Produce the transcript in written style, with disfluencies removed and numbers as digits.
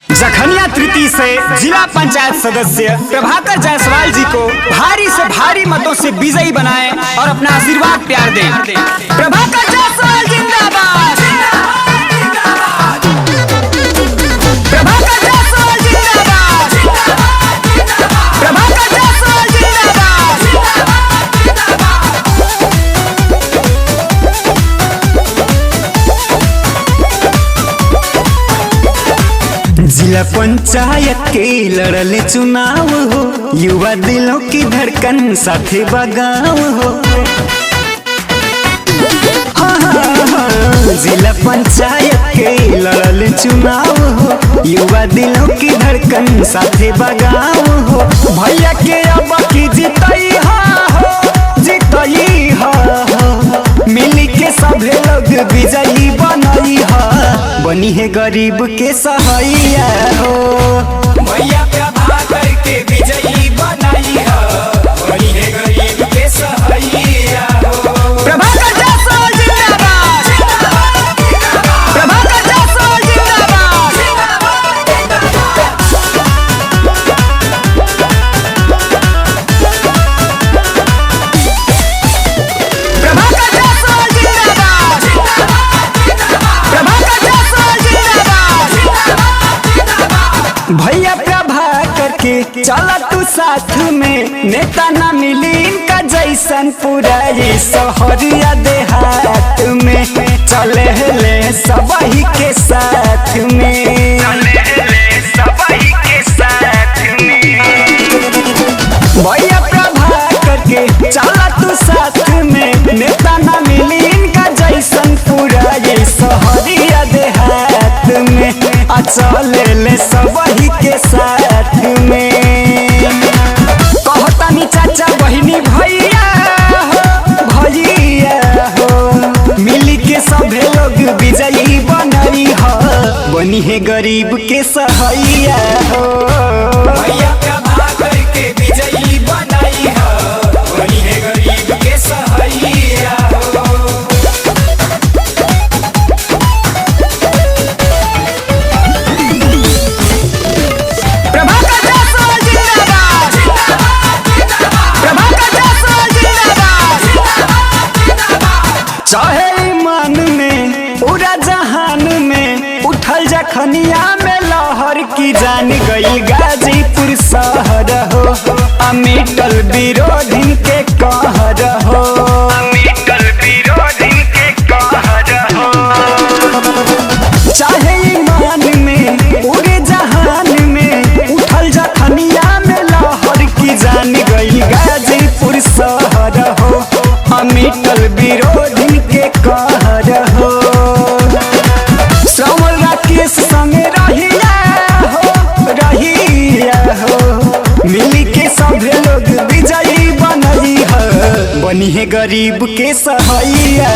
जखनिया तृतीय से जिला पंचायत सदस्य प्रभाकर जायसवाल जी को भारी से भारी मतों से विजयी बनाएं और अपना आशीर्वाद प्यार दें। प्रभाकर जायसवाल जिंदाबाद। प्रभाकर जायसवाल जिंदाबाद। प्रभाकर जायसवाल जिंदाबाद। जिला पंचायत के लड़ले चुनाव हो, युवा दिलों की धड़कन साथे बगाव हो। जिला पंचायत के लड़ले चुनाव हो, युवा दिलों की धड़कन साथे बगाव हो। भैया के अब की जीतई हो, जीतई हो, मिली के सभे लोग विजयी बनई हो। बनी है गरीब के सहाइया हो, भैया प्रभाकर के विजयी बनाई हो। बनी है गरीब के सहाइया हो। प्रभाकर जायसवाल जिंदाबाद। प्रभाकर जायसवाल जिंदाबाद। प्रभाकर जायसवाल जिंदाबाद। प्रभाकर जायसवाल जिंदाबाद। भैया प्रभाकर के चला तू साथ में, नेता ना मिली इनका जैसन पूरा ये शहरिया देहात में। चले ले सबही के साथ में, सबही के साथ में। भैया प्रभाकर के चला तू साथ में, नेता ना मिली इनका जैसन पूरा ये शहरिया देहात में। चले ले सबही के साथ में। कहतानी चाचा बहिनी भैया हो, भैया हो, मिली के सभे लोग विजयी बनई हो। बनी है गरीब के सहाइया हो, भैया प्रभाकर के विजयी बनाई हो। बनी है गरीब के सहाइया हो। प्रभाकर जायसवाल जिंदाबाद। प्रभाकर जायसवाल जिंदाबाद। चाहे ईमान में पूरा जहान में उठल जखनिया में लहर की जान गई गाजीपुर शहर हो। अमिटल विरोधी के कहर हो, अमिटल विरोधी के कहर हो। चाहे ईमान में पूरे जहान में उठल जखनिया में लहर की जान गई गाजीपुर शहर हो। अमिटल विरोधी के कहर हो। श्रवण राकेश संग रहिया हो, रहिया हो, मिली के सभे लोग विजयी बनई हो। बनी है गरीब के सहाइया